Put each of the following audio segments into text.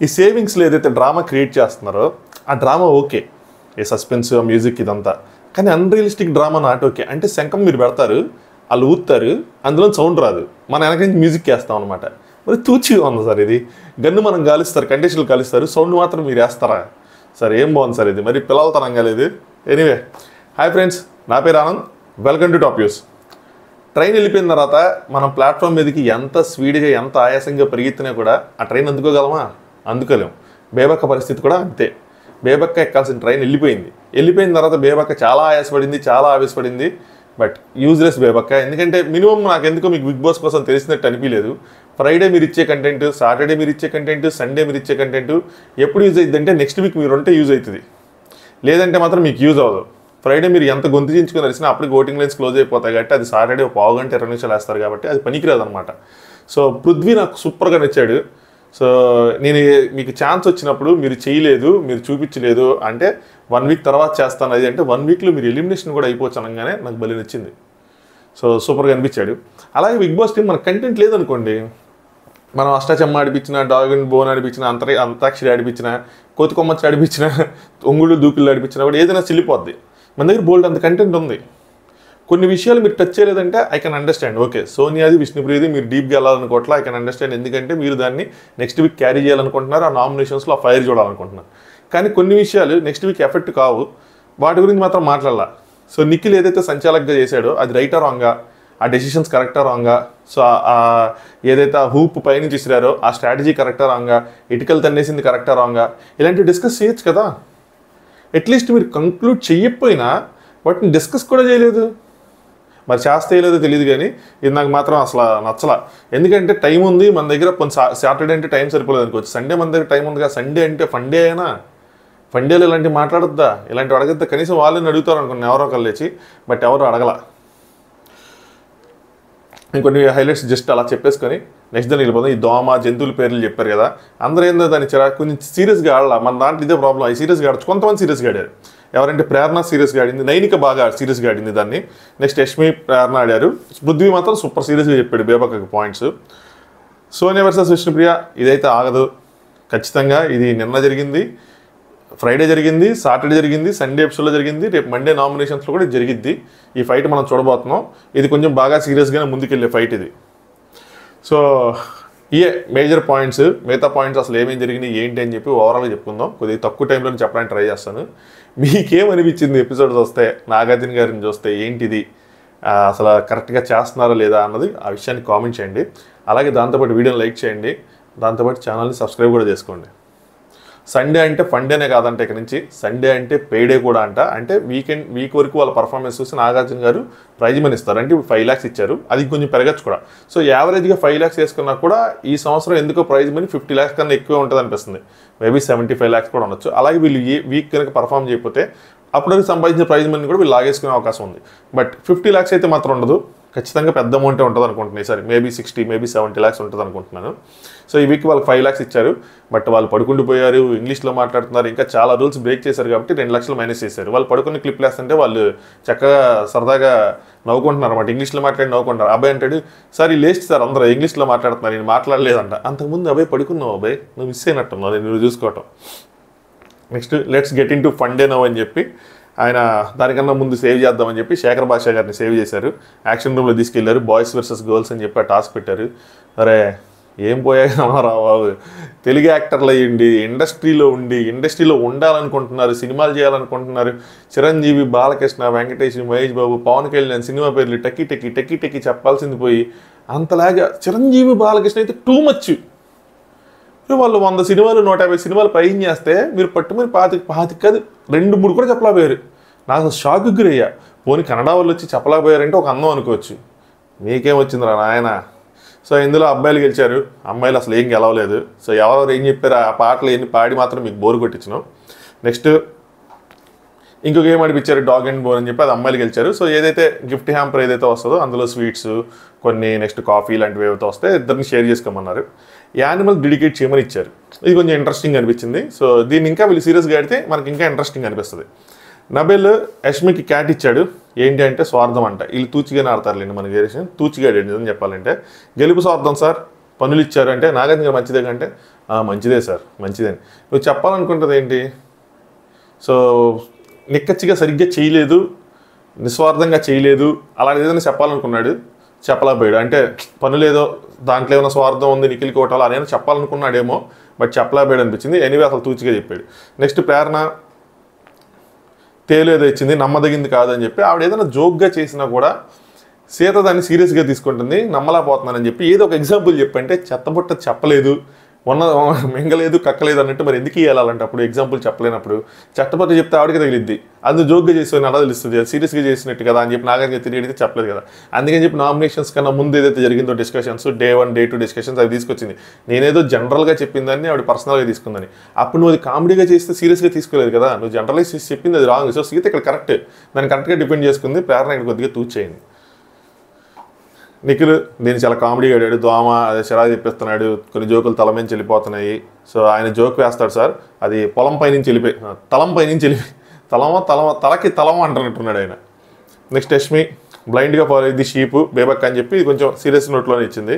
ఈ సేవింగ్స్లో ఏదైతే drama create చేస్తున్నారో ఆ డ్రామా ఓకే, ఏ సస్పెన్స్ మ్యూజిక్ ఇదంతా, కానీ అన్రియలిస్టిక్ డ్రామా నాట్ ఓకే. అంటే శంఖం మీరు పెడతారు, వాళ్ళు ఊతారు, అందులో సౌండ్ రాదు, మన వెనక నుంచి మ్యూజిక్ వేస్తాం అనమాట. మరి తూచిగా ఉంది సార్ ఇది. గన్ను మనం గాలిస్తారు, కండిషన్లు కాలిస్తారు, సౌండ్ మాత్రం మీరు వేస్తారా సార్? ఏం బాగుంది సార్ ఇది, మరి పిల్లలతనంగా లేదు. ఎనీవే, హాయ్ ఫ్రెండ్స్, నా పేరు Anand, welcome to top news. Train వెళ్ళిపోయిన తర్వాత మనం ప్లాట్ఫామ్ మీదకి ఎంత స్పీడ్గా ఎంత ఆయాసంగా పరిగెత్తినా కూడా ఆ ట్రైన్ అందుకోగలమా? అందుకోలేము. బేబక్క పరిస్థితి కూడా అంతే. బేబక్క ఎక్కాల్సిన ట్రైన్ వెళ్ళిపోయిన తర్వాత బేబక్క చాలా ఆయాసపడింది, చాలా ఆవేశపడింది. But useless బేబక్క. ఎందుకంటే మినిమం నాకు ఎందుకో మీకు బిగ్ బాస్ కోసం తెలిసినట్టు అనిపించలేదు. ఫ్రైడే మీరు ఇచ్చే కంటెంట్, సాటర్డే మీరు ఇచ్చే కంటెంట్, సండే మీరు ఇచ్చే కంటెంట్ ఎప్పుడు యూజ్ అవుతుంది అంటే నెక్స్ట్ వీక్ మీరు ఉంటే యూజ్ అవుతుంది, లేదంటే మాత్రం మీకు యూజ్ అవ్వదు. ఫ్రైడే మీరు ఎంత గొంతు చించుకొని వచ్చినా అప్పటికి ఓటింగ్ లైన్స్ క్లోజ్ అయిపోతాయి కాబట్టి అది సాటర్డే 1 గంట 20 నిమిషాలు వేస్తారు కాబట్టి అది పనికిరాదు అనమాట. సో పృథ్వీ నాకు సూపర్గా నచ్చాడు. సో నేను మీకు ఛాన్స్ వచ్చినప్పుడు మీరు చేయలేదు, మీరు చూపించలేదు అంటే 1 వీక్ తర్వాత చేస్తాను అది అంటే 1 వీక్లో మీరు ఎలిమినేషన్ కూడా అయిపోవచ్చు అనగానే నాకు భలే నచ్చింది. సో సూపర్గా అనిపించాడు. అలాగే బిగ్ బాస్ టీం మన కంటెంట్ లేదనుకోండి, మనం అష్టాచమ్మ ఆడిపించిన, డాగ్ అండ్ బోన్ ఆడిపించిన, అంతాక్షరి ఆడిపించిన, కోతి కొమ్మచ్చి ఆడిపించిన, ఒంగుళ్ళు దూకుళ్ళు ఆడిపించినా కూడా ఏదైనా చెల్లిపోద్ది. మన దగ్గర బోల్డ్ అంత కంటెంట్ ఉంది. కొన్ని విషయాలు మీరు టచ్ చేయలేదంటే ఐ కెన్ అండర్స్టాండ్. ఓకే, సోనియాది, విష్ణుప్రియది మీరు డీప్గా వెళ్ళాలనుకోవట్లా, ఐ కెన్ అండర్స్టాండ్. ఎందుకంటే మీరు దాన్ని నెక్స్ట్ వీక్ క్యారీ చేయాలనుకుంటున్నారు, ఆ నామినేషన్స్లో ఆ ఫైర్ చూడాలనుకుంటున్నారు. కానీ కొన్ని విషయాలు నెక్స్ట్ వీక్ ఎఫెక్ట్ కావు, వాటి గురించి మాత్రం మాట్లాడాల. సో నిఖిల్ ఏదైతే సంచాలకుగా చేశాడో అది రైటా రాంగా, ఆ డెసిషన్స్ కరెక్టా రాంగా, సో ఏదైతే ఆ హూప్ పైనుంచి ఇసిరారో ఆ స్ట్రాటజీ కరెక్టా రాంగా, ఇటుకలు తన్నేసింది కరెక్టా రాంగా, ఇలాంటివి డిస్కస్ చేయొచ్చు కదా. అట్లీస్ట్ మీరు కంక్లూడ్ చేయకపోయినా వాటిని డిస్కస్ కూడా చేయలేదు. మరి చేస్తే లేదో తెలియదు, కానీ ఇది నాకు మాత్రం అసలు నచ్చలా. ఎందుకంటే టైం ఉంది మన దగ్గర. కొన్ని సాటర్డే అంటే టైం సరిపోలేదు అనుకోవచ్చు, సండే మన దగ్గర టైం ఉంది కదా. సండే అంటే ఫండే అయినా, ఫండేలు ఇలాంటివి మాట్లాడొద్దా, ఇలాంటివి అడగద్దా? కనీసం వాళ్ళని అడుగుతారు అనుకున్నాను ఎవరో ఒకళ్ళు లేచి, బట్ ఎవరు అడగల. ఇంకొన్ని హైలైట్స్ జస్ట్ అలా చెప్పేసుకొని నెక్స్ట్ దాన్ని వెళ్ళిపోతాం. ఈ దోమ జంతువుల పేర్లు చెప్పారు కదా, అందరూ ఏందో దాన్ని కొంచెం సీరియస్గా ఆడాల. మన దాంట్లో ఇదే ప్రాబ్లం, ఈ సీరియస్గా ఆడచ్చు. కొంతమంది సీరియస్గా ఆడారు. ఎవరంటే ప్రేరణ సీరియస్గా ఆడింది, నైనిక బాగా సీరియస్గా ఆడింది దాన్ని, నెక్స్ట్ యష్మి, ప్రేరణ ఆడారు. పృథ్వీ మాత్రం సూపర్ సీరియస్గా చెప్పాడు బేబక్కకి పాయింట్స్. సోనియా వర్సెస్ విష్ణుప్రియ ఇదైతే ఆగదు ఖచ్చితంగా. ఇది నిన్న జరిగింది, ఫ్రైడే జరిగింది, సాటర్డే జరిగింది, సండే ఎపిసోడ్లో జరిగింది, రేపు మండే నామినేషన్స్లో కూడా జరిగిద్ది. ఈ ఫైట్ మనం చూడబోతున్నాం. ఇది కొంచెం బాగా సీరియస్గానే ముందుకెళ్ళే ఫైట్ ఇది. సో ఇయే మేజర్ పాయింట్స్. మిగతా పాయింట్స్ అసలు ఏమేమి జరిగినాయి ఏంటి అని చెప్పి ఓవరాల్గా చెప్పుకుందాం. కొద్దిగా తక్కువ టైంలో చెప్పడానికి ట్రై చేస్తాను. మీకేమనిపించింది ఎపిసోడ్స్ వస్తే, నాగార్జున గారిని చూస్తే ఏంటిది అసలు కరెక్ట్గా చేస్తున్నారా లేదా అన్నది ఆ విషయాన్ని కామెంట్ చేయండి. అలాగే దాంతోపాటు వీడియోని లైక్ చేయండి, దాంతోపాటు ఛానల్ని సబ్స్క్రైబ్ కూడా చేసుకోండి. సండే అంటే ఫండేనే కాదంట, ఇక నుంచి సండే అంటే పేడే కూడా అంట. అంటే వీక్ వరకు వాళ్ళ పర్ఫార్మెన్స్ చూసి నాగార్జున గారు ప్రైజ్ మనీ ఇస్తారు. అంటే 5 lakhs ఇచ్చారు, అది కొంచెం పెరగచ్చు కూడా. సో యావరేజ్గా 5 lakhs వేసుకున్నా కూడా ఈ సంవత్సరం ఎందుకో ప్రైజ్ మనీ 50 lakhs కన్నా ఎక్కువ ఉంటుంది అనిపిస్తుంది. మేబీ 75 lakhs కూడా ఉండొచ్చు. అలాగే వీళ్ళు ఈ వీక్ కనుక పర్ఫామ్ చేయకపోతే అప్పటికి సంపాదించిన ప్రైజ్ మనీ కూడా వీళ్ళు లాగేసుకునే అవకాశం ఉంది. బట్ 50 lakhs అయితే మాత్రం ఉండదు, ఖచ్చితంగా పెద్ద అమౌంటే ఉంటుంది అనుకుంటున్నాయి. సరే, మేబీ 60, మేబీ 70 lakhs ఉంటుంది అనుకుంటున్నాను. సో ఈ వీక్ వాళ్ళకి 5 lakhs ఇచ్చారు, బట్ వాళ్ళు పడుకుండిపోయారు, ఇంగ్లీష్లో మాట్లాడుతున్నారు, ఇంకా చాలా రూల్స్ బ్రేక్ చేశారు కాబట్టి 2 lakhs మైనస్ చేశారు. వాళ్ళు పడుకుని క్లిప్లు వేస్తుంటే వాళ్ళు చక్కగా సరదాగా నవ్వుకుంటున్నారు అన్నమాట. ఇంగ్లీష్లో మాట్లాడి నవ్వుకుంటారు. అబ్బాయి అంటాడు, సార్ ఈ లేస్ట్ సార్ అందరూ ఇంగ్లీష్లో మాట్లాడుతున్నారు, నేను మాట్లాడలేదంట. అంతకుముందు అబ్బాయి పడుకున్నావు, అబ్బాయి నువ్వు మిస్ అయినట్టున్నావు, నేను చూసుకోవటం. Next let's get in to funday now అని చెప్పి ఆయన దానికన్నా ముందు సేవ్ చేద్దామని చెప్పి శేఖర్ భాషా గారిని సేవ్ చేశారు. యాక్షన్ రూమ్లో తీసుకెళ్లారు. బాయ్స్ వర్సెస్ గర్ల్స్ అని చెప్పి ఆ టాస్క్ పెట్టారు. అరే ఏం పోయాగా రావు, తెలుగు యాక్టర్లు అయ్యండి, ఇండస్ట్రీలో ఉండాలనుకుంటున్నారు, సినిమాలు చేయాలనుకుంటున్నారు. చిరంజీవి, బాలకృష్ణ, వెంకటేష్, మహేష్ బాబు, పవన్ కళ్యాణ్ సినిమా పేర్లు టెక్కి టెక్కి చెప్పాల్సింది పోయి అంతలాగా చిరంజీవి, బాలకృష్ణ అయితే టూ మచ్. వాళ్ళు 100 సినిమాలు 150 సినిమాలు పైన చేస్తే మీరు పట్టుమని 25 కాదు 2-3 కూడా చెప్పలేకపోయారు. నాకు షాక్ గురయ్యా. పోనీ కన్నడ వాళ్ళు వచ్చి చెప్పలేకపోయారంటే ఒక అందం అనుకోవచ్చు, మీకేం వచ్చిందిరా నాయన. సో ఇందులో అబ్బాయిలు గెలిచారు, అమ్మాయిలు అసలు ఏం గెలవలేదు. సో ఎవరెవరు ఏం చెప్పారు ఆ పాటలు ఎన్ని పాడి మాత్రం మీకు బోరు కొట్టించినాం. నెక్స్ట్ ఇంకొక ఏం అడిపించారు, డాగ్ అండ్ బోన్ అని చెప్పి అది అమ్మాయిలు గెలిచారు. సో ఏదైతే గిఫ్ట్ హ్యాంపర్ ఏదైతే వస్తుందో అందులో స్వీట్స్ కొన్ని, నెక్స్ట్ కాఫీ లాంటివి ఏవైతే వస్తే ఇద్దరిని షేర్ చేసుకోమన్నారు. యానిమల్ డెడికేట్ చేయమని ఇచ్చారు. ఇది కొంచెం ఇంట్రెస్టింగ్ అనిపించింది. సో దీన్ని ఇంకా వీళ్ళు సీరియస్గా ఆడితే మనకి ఇంకా ఇంట్రెస్టింగ్ అనిపిస్తుంది. నబెల్ యష్మికి క్యాట్ ఇచ్చాడు. ఏంటి అంటే స్వార్థం అంట. వీళ్ళు తూచిగానే ఆడతారులేండి, మనకి తూచిగా ఆడేది అని చెప్పాలంటే. గెలుపు స్వార్థం సార్, పనులు ఇచ్చారు అంటే నాగార్జున గారు మంచిదే కంటే మంచిదే సార్ మంచిదే. నువ్వు చెప్పాలనుకుంటుంది ఏంటి? సో నిక్కచ్చిగా సరిగ్గా చేయలేదు, నిస్వార్థంగా చేయలేదు, అలా ఏదైనా చెప్పాలనుకున్నాడు, చెప్పలేకపోయాడు. అంటే పనులేదో దాంట్లో ఏమైనా స్వార్థం ఉంది నిఖిల్ కోటాలో అదేమైనా చెప్పాలనుకున్నాడేమో, బట్ చెప్పలేకపోయాడు అనిపించింది. ఎనీవే అసలు తూచిగా చెప్పాడు. నెక్స్ట్ ప్రేరణ తేలు ఏదో ఇచ్చింది, నమ్మదగింది కాదని చెప్పి ఆవిడ ఏదైనా జోక్గా చేసినా కూడా సీత దాన్ని సీరియస్గా తీసుకుంటుంది, నమ్మలేకపోతున్నానని చెప్పి ఏదో ఒక ఎగ్జాంపుల్ చెప్పంటే చెత్తబుట్ట చెప్పలేదు, మింగలేదు కక్కలేదు అన్నట్టు మరి ఎందుకు ఇవ్వాలంటే అప్పుడు ఎగ్జాంపుల్ చెప్పలేనప్పుడు చెట్టపట్టు చెప్తే ఆవిడకి తగిలిద్ది. అది జోక్గా చేసి అలా తెలుస్తుంది, అది సీరియస్గా చేసినట్టు కదా అని చెప్పి నాగార్జున తిరిగి చెప్పలేదు కదా. అందుకని చెప్పి నామినేషన్స్ కన్నా ముందు ఏదైతే జరిగిందో డిస్కషన్స్, డే 1 డే 2 డిస్కషన్స్ అవి తీసుకొచ్చింది. నేనేదో జనరల్గా చెప్పిందని ఆవిడ పర్సనల్గా తీసుకుందని. అప్పుడు నువ్వు అది కామెడీగా చేస్తే సీరియస్గా తీసుకోలేదు కదా, నువ్వు జనరల్గా చెప్పింది అది రాంగ్. సో సీత ఇక్కడ కరెక్ట్, దాన్ని కరెక్ట్గా డిపెండ్ చేసుకుంది. ప్రేరణ ఇక్కడ కొద్దిగా తూచేయింది. నిఖిల్ దీన్ని చాలా కామెడీగా ఆడాడు. దోమ అదే చిరా చెప్పిస్తున్నాడు, కొన్ని జోకులు తల నుంచి వెళ్ళిపోతున్నాయి. సో ఆయన జోక్ వేస్తాడు సార్, అది పొలం పైనుంచి వెళ్ళిపోయి తలం పైనుంచి వెళ్ళిపోయి తలకి తలం అంటున్నట్టున్నాడు ఆయన. నెక్స్ట్ యష్మి బ్లైండ్గా ఫాలో అయ్యింది షీపు బేబక్ అని చెప్పి కొంచెం సీరియస్ నోట్లోనే ఇచ్చింది.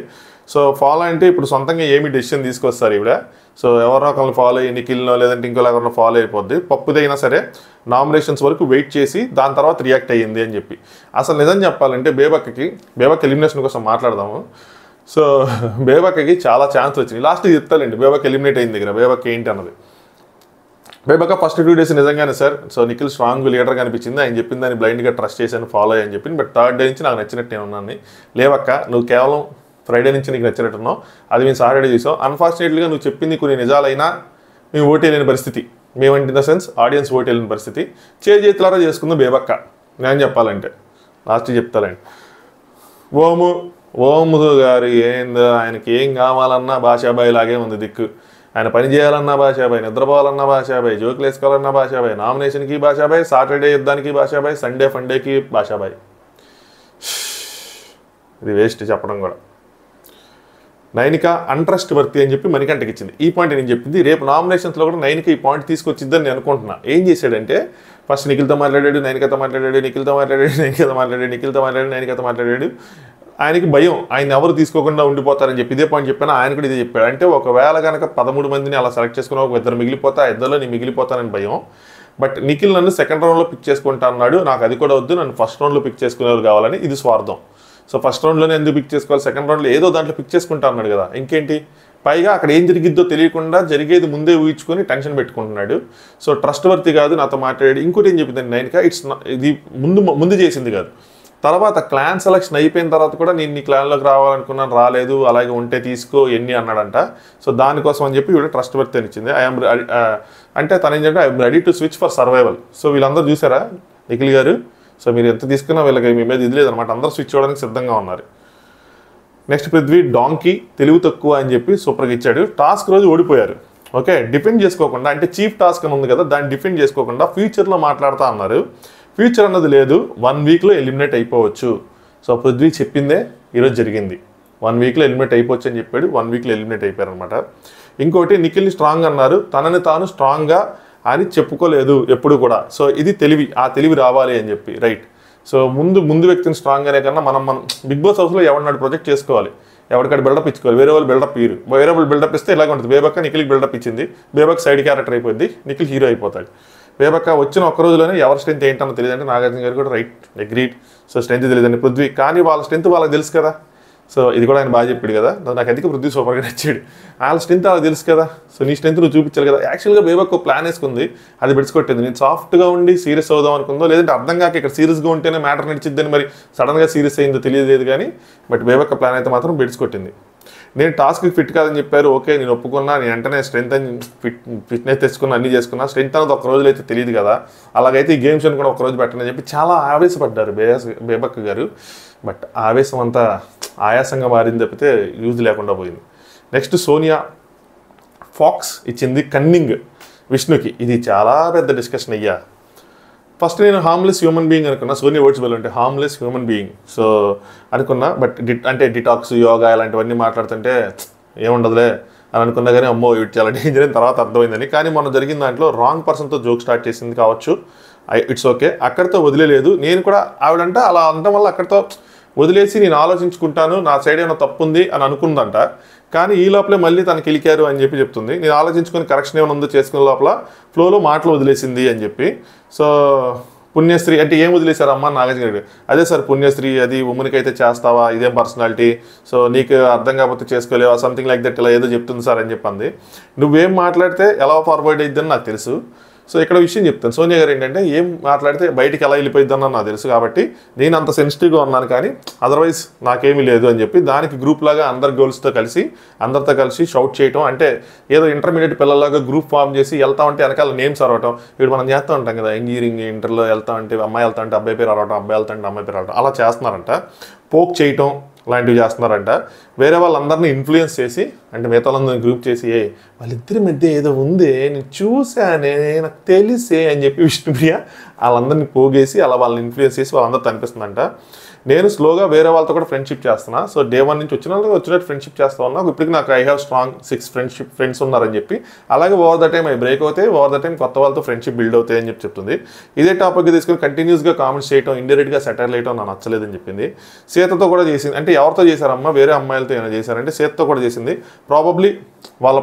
సో ఫాలో అంటే ఇప్పుడు సొంతంగా ఏమి డెసిషన్ తీసుకొస్తారు ఈవిడ. సో ఎవరో ఒకరిని ఫాలో అయ్యి నిఖిల్నో లేదంటే ఇంకో ఎవరినో ఫాలో అయిపోద్ది. పప్పుదైనా సరే నామినేషన్స్ వరకు వెయిట్ చేసి దాని తర్వాత రియాక్ట్ అయ్యింది అని చెప్పి. అసలు నిజం చెప్పాలంటే బేబక్ ఎలిమినేషన్ కోసం మాట్లాడదాము. సో బేబక్కి చాలా ఛాన్స్ వచ్చింది. లాస్ట్కి చెప్తానండి బేబక్ ఎలిమినేట్ అయిన దగ్గర బేబక్ ఏంటి అన్నది. బేబక్ ఫస్ట్ 2 days నిజంగానే సార్, సో నిఖిల్ స్ట్రాంగ్ లీడర్గా అనిపించింది, ఆయన చెప్పింది దాన్ని బ్లైండ్గా ట్రస్ట్ చేశాను, ఫాలో అయ్యని చెప్పింది. బట్ 3rd day నుంచి నాకు నచ్చినట్టు నేను ఉన్నాను. లేవక్క నువ్వు కేవలం ఫ్రైడే నుంచి నీకు నచ్చినట్టున్నావు, అది మేము సాటర్డే చూసాం. అన్ఫార్చునేట్లీగా నువ్వు చెప్పింది కొన్ని నిజాలైనా మేము ఓటేయలేని పరిస్థితి, మేమంటే ఇన్ ద సెన్స్ ఆడియన్స్ ఓటేయలేని పరిస్థితి. చేతులారా చేసుకుందాం బేబక్క. నేను చెప్పాలంటే లాస్ట్ చెప్తానండి. ఓము గారు ఏందో, ఆయనకి ఏం కావాలన్నా భాషాబాయి లాగే ఉంది దిక్కు. ఆయన పని చేయాలన్నా భాషాబాయి, నిద్రపోవాలన్నా భాషాబాయి, జోకులు వేసుకోవాలన్నా భాషాబాయి, నామినేషన్కి భాషాబాయి, సాటర్డే యుద్ధానికి భాషాబాయి, సండే ఫండేకి భాషాబాయి. ఇది వేస్ట్ చెప్పడం కూడా. నైనిక అన్ట్రస్ట్ వర్తి అని చెప్పి మణికంటకి ఇచ్చింది. ఈ పాయింట్ నేను చెప్పింది. రేపు నామినేషన్స్లో కూడా నైనిక ఈ పాయింట్ తీసుకొచ్చిద్దని నేను అనుకుంటున్నా. ఏం చేశాడంటే ఫస్ట్ నిఖిల్తో మాట్లాడాడు, నైనికతో మాట్లాడాడు, నిఖిల్తో మాట్లాడాడు. ఆయనకి భయం, ఆయన ఎవరు తీసుకోకుండా ఉండిపోతారని చెప్పి ఇదే పాయింట్ చెప్పాను. ఆయన కూడా ఇదే చెప్పాడు. అంటే ఒకవేళ కనుక 13 మందిని అలా సెలెక్ట్ చేసుకున్న ఒక 2 మిగిలిపోతా, 2లో నేను మిగిలిపోతానని భయం. బట్ నిఖిల్ నన్ను 2nd roundలో పిక్ చేసుకుంటా అన్నాడు. నాకు అది కూడా వద్దు, నన్ను 1st roundలో పిక్ చేసుకునేవారు కావాలని. ఇది స్వార్థం. సో 1st roundలోనే ఎందుకు పిక్ చేసుకోవాలి, 2nd roundలో ఏదో దాంట్లో పిక్ చేసుకుంటా అన్నాడు కదా, ఇంకేంటి. పైగా అక్కడ ఏం జరిగిద్దో తెలియకుండా జరిగేది ముందే ఊహించుకొని టెన్షన్ పెట్టుకుంటున్నాడు. సో ట్రస్ట్ వర్తి కాదు, నాతో మాట్లాడాడు. ఇంకోటి ఏం చెప్పిందండి నైనిక, ఇది ముందు చేసింది కాదు, తర్వాత క్లాన్ సెలక్షన్ అయిపోయిన తర్వాత కూడా నేను నీ క్లాన్లోకి రావాలనుకున్నాను, రాలేదు, అలాగే ఉంటే తీసుకో ఎన్ని అన్నాడంట. సో దానికోసం అని చెప్పి వీడు ట్రస్ట్ వర్తి అని ఇచ్చింది. అంటే తను ఏంటంటే I'm ready to switch for survival. So వీళ్ళందరూ చూసారా నిఖిల్ గారు, సో మీరు ఎంత తీసుకున్నా వీళ్ళకి మీ మీద ఇది లేదనమాట, అందరూ స్విచ్ అవ్వడానికి సిద్ధంగా ఉన్నారు. నెక్స్ట్ పృథ్వీ డాంకీ తెలివి తక్కువ అని చెప్పి సూపర్గా ఇచ్చాడు. టాస్క్ రోజు ఓడిపోయారు. ఓకే, డిఫెండ్ చేసుకోకుండా, అంటే చీఫ్ టాస్క్ అని ఉంది కదా దాన్ని డిఫెండ్ చేసుకోకుండా ఫ్యూచర్లో మాట్లాడుతూ అన్నారు. ఫ్యూచర్ అన్నది లేదు, 1 weekలో ఎలిమినేట్ అయిపోవచ్చు. సో పృథ్వీ చెప్పిందే ఈరోజు జరిగింది. 1 weekలో ఎలిమినేట్ అయిపోవచ్చు అని చెప్పాడు. 1 weekలో ఎలిమినేట్ అయిపోయారు అనమాట. ఇంకోటి నిఖిల్ని స్ట్రాంగ్ అన్నారు, తనని తాను స్ట్రాంగ్గా అని చెప్పుకోలేదు ఎప్పుడు కూడా. సో ఇది తెలివి, ఆ తెలివి రావాలి అని చెప్పి రైట్. సో ముందు వ్యక్తిని స్ట్రాంగ్ అనే కన్నా మనం బిగ్ బాస్ హౌస్లో ఎవరినాడు ప్రొజెక్ట్ చేసుకోవాలి, ఎవరికాడు బిల్డప్ ఇచ్చుకోవాలి. వేరే వాళ్ళు బిల్డప్ ఇయ్యరు. వేరే వాళ్ళు బిల్డప్ ఇస్తే ఇలాగ ఉంటుంది. బేబక్క నిఖిల్కి బిల్డప్ ఇచ్చింది, బేబక్ సైడ్ క్యారెక్టర్ అయిపోద్ది, నిఖిల్ హీరో అయిపోతాడు. బేబక్క వచ్చిన ఒక్క రోజులోనే ఎవరి స్ట్రెంత్ ఏంటన్నా తెలియదంటే నాగార్జున గారు కూడా రైట్ అగ్రీడ్. సో స్ట్రెంత్ తెలియదండి పృథ్వీ, కానీ వాళ్ళ స్ట్రెంత్ వాళ్ళకి తెలుసు కదా. సో ఇది కూడా ఆయన బాగా చెప్పాడు కదా, నాకు ఎందుకు పృథ్వీ సూపర్గా నచ్చాడు. వాళ్ళ స్ట్రెంత్ వాళ్ళకి తెలుసు కదా, సో నీ స్ట్రెంత్ నువ్వు చూపించాలి కదా. యాక్చువల్గా బేబక్ ప్లాన్ వేసుకుంది, అది బెడిచికొట్టింది. నేను సాఫ్ట్గా ఉండి సీరియస్ అవుదాం అనుకుందో, లేదంటే అర్థం కాక ఇక్కడ సీరియస్గా ఉంటేనే మ్యాటర్ నడిచిద్దని మరి సడన్గా సీరియస్ అయిందో తెలియలేదు కానీ, బట్ బేబక్ ప్లాన్ అయితే మాత్రం బెడిచికొట్టింది. నేను టాస్క్కి ఫిట్ కాదని చెప్పారు, ఓకే నేను ఒప్పుకున్నా, నేను వెంటనే స్ట్రెంత్ అని ఫిట్నెస్ తెచ్చుకున్నా, అన్నీ చేసుకున్నా. స్ట్రెంత్ అనేది ఒక రోజులో అయితే తెలియదు కదా, అలాగైతే ఈ గేమ్స్ అని కూడా ఒక రోజు పెట్టని చెప్పి చాలా ఆవేశపడ్డారు బేబక్ గారు. బట్ ఆవేశం అంతా ఆయాసంగా మారింది తప్పితే యూజ్ లేకుండా పోయింది. నెక్స్ట్ సోనియా ఫాక్స్ ఇచ్చింది కన్నింగ్ విష్ణుకి. ఇది చాలా పెద్ద డిస్కషన్ అయ్యా. ఫస్ట్ నేను హార్మ్లెస్ హ్యూమన్ బీయింగ్ అనుకున్నా, సోనియా వర్డ్స్ వల్ల అంటే హార్మ్లెస్ హ్యూమన్ బీయింగ్ సో అనుకున్నా. బట్ అంటే డిటాక్స్ యోగా ఇలాంటివన్నీ మాట్లాడుతుంటే ఏముండదులే అని అనుకున్నా కానీ అమ్మో ఇటు చాలా డేంజర్ అని తర్వాత అర్థమైందని. కానీ మనం జరిగిన దాంట్లో రాంగ్ పర్సన్తో జోక్ స్టార్ట్ చేసింది కావచ్చు, ఇట్స్ ఓకే, అక్కడితో వదిలేదు. నేను కూడా ఆవిడంటే అలా అనడం వల్ల అక్కడితో వదిలేసి నేను ఆలోచించుకుంటాను, నా సైడ్ ఏమైనా తప్పు ఉంది అని అనుకుందంట. కానీ ఈ లోపలే మళ్ళీ తనకి కిలికారు అని చెప్పి చెప్తుంది. నేను ఆలోచించుకొని కరెక్షన్ ఏమైనా ఉందో చేసుకునే లోపల ఫ్లోలో మాటలు వదిలేసింది అని చెప్పి. సో పుణ్యశ్రీ అంటే ఏం వదిలేశారు అమ్మ నాగార్జున గారు? అదే సార్ పుణ్యశ్రీ అది ఉమ్మనికి అయితే చేస్తావా, ఇదేం పర్సనాలిటీ, సో నీకు అర్థం కాకపోతే చేసుకోలేవా, సంథింగ్ లైక్ దట్ ఇలా ఏదో చెప్తుంది సార్ అని చెప్పింది. నువ్వేం మాట్లాడితే ఎలా ఫార్వర్డ్ అయిద్దని నాకు తెలుసు. సో ఇక్కడ విషయం చెప్తాను, సోనియా గారు ఏంటంటే ఏం మాట్లాడితే బయటికి ఎలా వెళ్ళిపోయిద్దని నాకు తెలుసు కాబట్టి నేను అంత సెన్సిటివ్గా ఉన్నాను, కానీ అదర్వైజ్ నాకేమీ లేదు అని చెప్పి దానికి గ్రూప్ లాగా అందరితో కలిసి షౌట్ చేయటం, అంటే ఏదో ఇంటర్మీడియట్ పిల్లలాగా గ్రూప్ ఫామ్ చేసి వెళ్తా ఉంటే వెనకాల నేమ్స్ అరవటం. ఇప్పుడు మనం చేస్తూ ఉంటాం కదా, ఇంజనీరింగ్ ఇంటర్లో వెళ్తా ఉంటే అమ్మాయి వెళ్తా ఉంటే అబ్బాయి పేరు అరవటం, అబ్బాయి వెళ్తా ఉంటే అమ్మాయి పేరు అరవటం, అలా చేస్తున్నారంట. పోక్ చేయటం లాంటివి చేస్తున్నారంట. వేరే వాళ్ళందరినీ ఇన్ఫ్లుయెన్స్ చేసి, అంటే మిగతా వాళ్ళందరినీ గ్రూప్ చేసి వాళ్ళిద్దరి మధ్య ఏదో ఉంది నేను చూసానే నాకు తెలిసే అని చెప్పి విష్ణుప్రియ వాళ్ళందరినీ పోగేసి అలా వాళ్ళని ఇన్ఫ్లుయెన్స్ చేసి వాళ్ళందరూ అనిపిస్తుందంట. నేను స్లోగా వేరే వాళ్ళతో కూడా ఫ్రెండ్షిప్ చేస్తున్నా. సో డే 1 నుంచి వచ్చినట్టు ఫ్రెండ్షిప్ చేస్తా ఉన్నా. ఇప్పటికి నాకు ఐ హ్యావ్ స్ట్రాంగ్ 6 ఫ్రెండ్స్ ఉన్నారని చెప్పి, అలాగే ఓవర్ ద టైం బ్రేక్ అవుతాయి, ఓవర్ ద టైం కొత్త వాళ్ళతో ఫ్రెండ్షిప్ బిల్డ్ అవుతాయి అని చెప్పి చెప్తుంది. ఇదే టాపిక్ తీసుకుని కంటిన్యూస్గా కామెంట్స్ చేయడం, ఇండైరెక్ట్గా సెటైర్ వేయడం నాకు నచ్చలేదని చెప్పింది. సీతతో కూడా చేసింది. అంటే ఎవరితో చేశారమ్మా, వేరే అమ్మాయిలతో ఏమైనా చేశారంటే సీతతో కూడా చేసింది. ప్రాబబ్లీ వాళ్ళ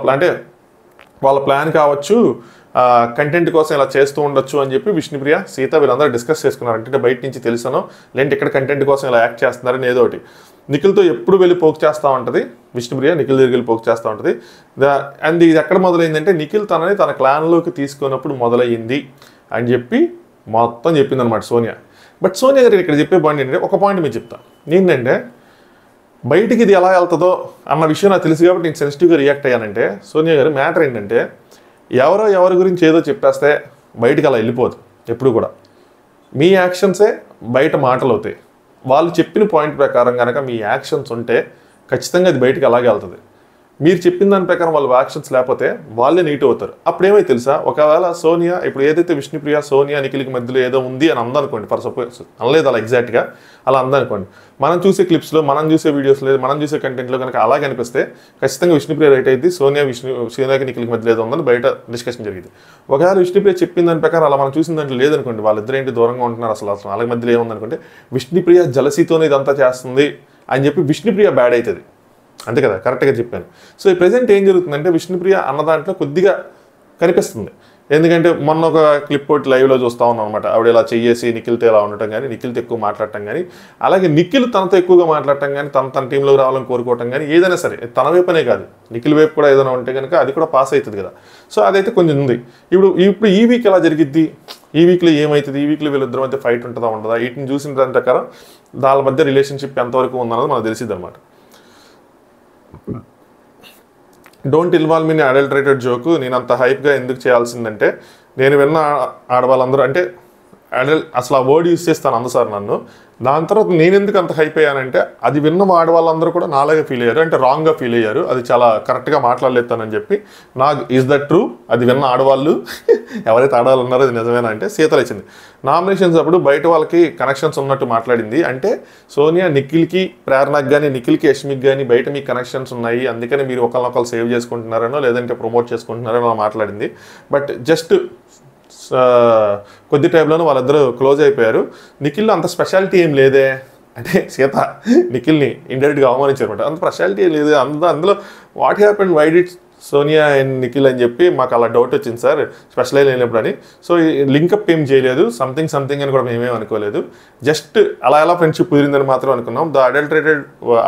ప్లాన్ కావచ్చు, కంటెంట్ కోసం ఇలా చేస్తూ ఉండొచ్చు అని చెప్పి విష్ణుప్రియ సీత వీళ్ళందరూ డిస్కస్ చేసుకున్నారు. అంటే బయట నుంచి తెలుసానో లేదంటే ఇక్కడ కంటెంట్ కోసం ఇలా యాక్ట్ చేస్తున్నారని ఏదో ఒకటి. నిఖిల్తో ఎప్పుడు వెళ్ళి పోక్ చేస్తూ ఉంటుంది విష్ణుప్రియ, నిఖిల్ దగ్గరికి వెళ్ళి పోక్ చేస్తూ ఉంటుంది. అండ్ ఇది ఎక్కడ మొదలైందంటే నిఖిల్ తన క్లాన్లోకి తీసుకున్నప్పుడు మొదలయ్యింది అని చెప్పి మొత్తం చెప్పింది అనమాట సోనియా. బట్ సోనియా గారు ఇక్కడ చెప్పే పాయింట్ ఏంటంటే, ఒక పాయింట్ మీరు చెప్తా, ఏంటంటే బయటికి ఇది ఎలా వెళ్తుందో అన్న విషయం నాకు తెలుసు కాబట్టి నేను సెన్సిటివ్గా రియాక్ట్ అయ్యానంటే, సోనియా గారు మ్యాటర్ ఏంటంటే ఎవరి గురించి ఏదో చెప్పేస్తే బయటికి అలా వెళ్ళిపోదు. ఎప్పుడు కూడా మీ యాక్షన్సే బయట మాటలు అవుతాయి. వాళ్ళు చెప్పిన పాయింట్ ప్రకారం కనుక మీ యాక్షన్స్ ఉంటే ఖచ్చితంగా అది బయటికి అలాగే వెళ్తుంది. మీరు చెప్పిన దాని ప్రకారం వాళ్ళు యాక్షన్స్ లేకపోతే వాళ్ళే నెగిటివ్ అవుతారు. అప్పుడు ఏమై తెలుసా, ఒకవేళ సోనియా ఇప్పుడు ఏదైతే విష్ణుప్రియ సోనియా నిఖిల్కి మధ్యలో ఏదో ఉంది అని అందనుకోండి, ఫర్ సపోజ్ అనలేదు అలా ఎగ్జాక్ట్గా అలా అందనుకోండి, మనం చూసే క్లిప్స్లో, మనం చూసే వీడియోస్లో, మనం చూసే కంటెంట్లో కనుక అలా కనిపిస్తే ఖచ్చితంగా విష్ణుప్రియ రైట్ అయింది, సోనియాకి నిఖిల్కి మధ్యలో ఏదో ఉందని బయట డిస్కషన్ జరిగింది. ఒకవేళ విష్ణుప్రియ చెప్పిన దాని ప్రకారం అలా మనం చూసిన దాంట్లో లేదనుకోండి, వాళ్ళిద్దరు ఏంటి దూరంగా ఉంటున్నారు, అసలు వాళ్ళ మధ్యలో ఏముందనుకుంటే విష్ణుప్రియ జలసీతోనే ఇదంతా చేస్తుంది అని చెప్పి విష్ణుప్రియ బ్యాడ్ అవుతుంది. అంతే కదా, కరెక్ట్గా చెప్పాను. సో ఈ ప్రజెంట్ ఏం జరుగుతుందంటే విష్ణుప్రియ అన్న దాంట్లో కొద్దిగా కనిపిస్తుంది. ఎందుకంటే మొన్న ఒక క్లిప్ ఒకటి లైవ్లో చూస్తూ ఉన్నాం అనమాట. ఆవిడ ఇలా చెయ్యేసి నిఖిల్తో ఇలా ఉండటం కానీ, నిఖిల్తో ఎక్కువ మాట్లాడటం కానీ, అలాగే నిఖిల్ తనతో ఎక్కువగా మాట్లాడటం కానీ, తన టీంలోకి రావాలని కోరుకోవటం కానీ, ఏదైనా సరే తన వైపునే కాదు నిఖిల్ వైపు కూడా ఏదైనా ఉంటే కనుక అది కూడా పాస్ అవుతుంది కదా. సో అదైతే కొంచెం ఉంది. ఇప్పుడు ఈ వీక్ ఎలా జరిగిద్ది, ఈ వీక్లో ఏమవుతుంది, ఈ వీక్లో వీళ్ళిద్దరి మధ్య ఫైట్ ఉంటుందా ఉండదా, వీటిని చూసిన దాని ప్రకారం వాళ్ళ మధ్య రిలేషన్షిప్ ఎంతవరకు ఉందన్నది మనకు తెలిసిద్ది అనమాట. Don't involve me adulterated joke నేను అంత హైప్గా ఎందుకు చేయాల్సిందంటే, నేను విన్న ఆడవాళ్ళందరూ అంటే అసలు ఆ వర్డ్ యూజ్ చేస్తాను అందసారి నన్ను. దాని తర్వాత నేను ఎందుకు అంత హైప్ అయ్యానంటే, అది విన్న ఆడవాళ్ళందరూ కూడా నాలాగే ఫీల్ అయ్యారు, అంటే రాంగ్గా ఫీల్ అయ్యారు, అది చాలా కరెక్ట్గా మాట్లాడలేస్తానని చెప్పి. నాకు ఈజ్ దట్ ట్రూ, అది విన్న ఆడవాళ్ళు ఎవరైతే ఆడవాళ్ళు ఉన్నారో అది నిజమేనా అంటే సీతలు ఇచ్చింది. నామినేషన్స్ అప్పుడు బయట వాళ్ళకి కనెక్షన్స్ ఉన్నట్టు మాట్లాడింది. అంటే సోనియా నిఖిల్కి, ప్రేరణకు కానీ, నిఖిల్కి యష్మికి కానీ బయట మీకు కనెక్షన్స్ ఉన్నాయి, అందుకని మీరు ఒకరినొకరు సేవ్ చేసుకుంటున్నారనో లేదంటే ప్రమోట్ చేసుకుంటున్నారనో మాట్లాడింది. బట్ జస్ట్ కొద్ది టైంలోనూ వాళ్ళిద్దరూ క్లోజ్ అయిపోయారు. నిఖిల్లో అంత స్పెషాలిటీ ఏం లేదే అంటే సీత నిఖిల్ని ఇండైరెక్ట్గా అవమానించారనమాట. అంత స్పెషాలిటీ ఏం లేదు అందులో what happened why did Sonia and Nikhil అని చెప్పి మాకు అలా డౌట్ వచ్చింది సార్, స్పెషలైజ్ అయినప్పుడు అని. సో లింకప్ ఏం చేయలేదు, సంథింగ్ అని కూడా మేమేం అనుకోలేదు, జస్ట్ అలా ఫ్రెండ్షిప్ కుదిరిందని మాత్రం అనుకున్నాం. The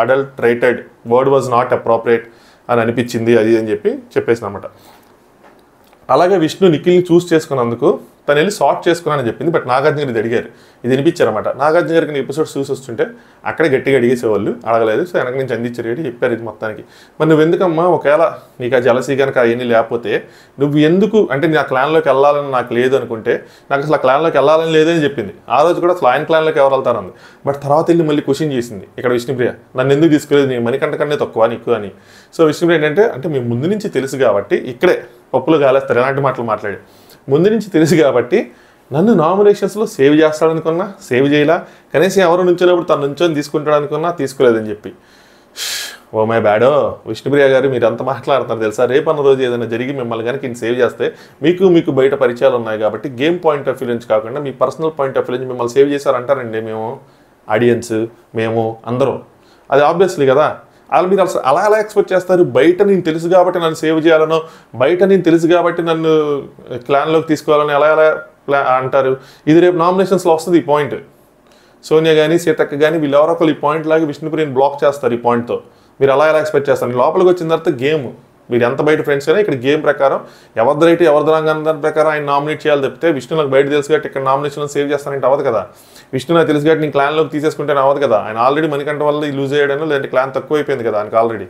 adulterated word was not appropriate అని అనిపించింది అది అని చెప్పేసింది అనమాట. అలాగే విష్ణు నిఖిల్ని చూస్ చేసుకున్నందుకు తను వెళ్ళి సార్ట్ చేసుకున్నానని చెప్పింది. బట్ నాగార్జున గారు ఇది అడిగారు, ఇది వినిపించారన్నమాట. నాగార్జున గారికి ఎపిసోడ్స్ చూసి వస్తుంటే అక్కడే గట్టిగా అడిగేసేవాళ్ళు, అడగలేదు. సో వెనక నుంచి అందించారు కాబట్టి చెప్పారు ఇది మొత్తానికి. మరి నువ్వు ఎందుకమ్మా, ఒకవేళ నీకు ఆ జలసీ కనుక అవన్నీ లేకపోతే నువ్వు ఎందుకు అంటే నా క్లాన్లోకి వెళ్ళాలని నాకు లేదు అనుకుంటే, నాకు అసలు ఆ క్లాన్లోకి వెళ్ళాలని లేదని చెప్పింది. ఆ రోజు కూడా అసలు ఆయన క్లాన్లోకి ఎవరు వెళ్తారంది. బట్ తర్వాత వెళ్ళి మళ్ళీ క్వశ్చన్ చేసింది ఇక్కడ విష్ణుప్రియ, నన్ను ఎందుకు తీసుకోలేదు, నీ మణికంఠ కన్నా తక్కువ నీకు అని. సో విష్ణుప్రియ ఏంటంటే, అంటే మీ ముందు నుంచి తెలుసు కాబట్టి ఇక్కడే పప్పులు కాలేస్తారు ఎలాంటి మాటలు మాట్లాడి, ముందు నుంచి తెలుసు కాబట్టి నన్ను నామినేషన్స్లో సేవ్ చేస్తాడనుకున్నా సేవ్ చేయలా, కనీసం ఎవరు నుంచినప్పుడు తను నుంచొని తీసుకుంటాడు అనుకున్నా తీసుకోలేదని చెప్పి. ఓ మై బ్యాడో విష్ణుప్రియ గారు, మీరు అంత మాట్లాడుతున్నారు తెలుసా. రేపన్న రోజు ఏదైనా జరిగి మిమ్మల్ని కనుక ఈయన సేవ్ చేస్తే మీకు బయట పరిచయాలు ఉన్నాయి కాబట్టి గేమ్ పాయింట్ ఆఫ్ వ్యూ నుంచి కాకుండా మీ పర్సనల్ పాయింట్ ఆఫ్ వ్యూ నుంచి మిమ్మల్ని సేవ్ చేశారంటారండి మేము ఆడియన్స్, మేము అందరం. అది ఆబ్వియస్లీ కదా. వాళ్ళు మీరు అసలు అలా ఎలా ఎక్స్పెక్ట్ చేస్తారు? బయట నేను తెలుసు కాబట్టి నన్ను సేవ్ చేయాలనో, బయట నేను తెలుసు కాబట్టి నన్ను క్లాన్లోకి తీసుకోవాలని ఎలా ఎలా అంటారు? ఇది రేపు నామినేషన్స్లో వస్తుంది ఈ పాయింట్. సోనియా కానీ సీతక్క కానీ వీళ్ళు ఎవరో ఒకరు ఈ పాయింట్ లాగా విష్ణుప్రియని బ్లాక్ చేస్తారు ఈ పాయింట్తో. మీరు అలా ఎలా ఎక్స్పెక్ట్ చేస్తారు? లోపలికి వచ్చిన తర్వాత గేమ్, మీరు ఎంత బయట ఫ్రెండ్స్ అయినా ఇక్కడ గేమ్ ప్రకారం ఎవరిది రైట్ ఎవరిది రాంగ్ అన్న దాని ప్రకారం ఆయన నామినేట్ చేయాలి తప్పితే విష్ణు నాకు బయట తెలుసు కాబట్టి ఇక్కడ నామినేషన్ సేవ్ చేస్తానంటే అవ్వదు కదా. విష్ణు నాకు తెలుసు కాబట్టి నేను క్లాన్లోకి తీసేసుకుంటే అవ్వదు కదా. ఆయన ఆల్రెడీ మణికంఠ వల్ల లూజ్ అయ్యాడనో లేదంటే క్లాన్ తక్కువ అయిపోయింది కదా ఆయనకి ఆల్రెడీ.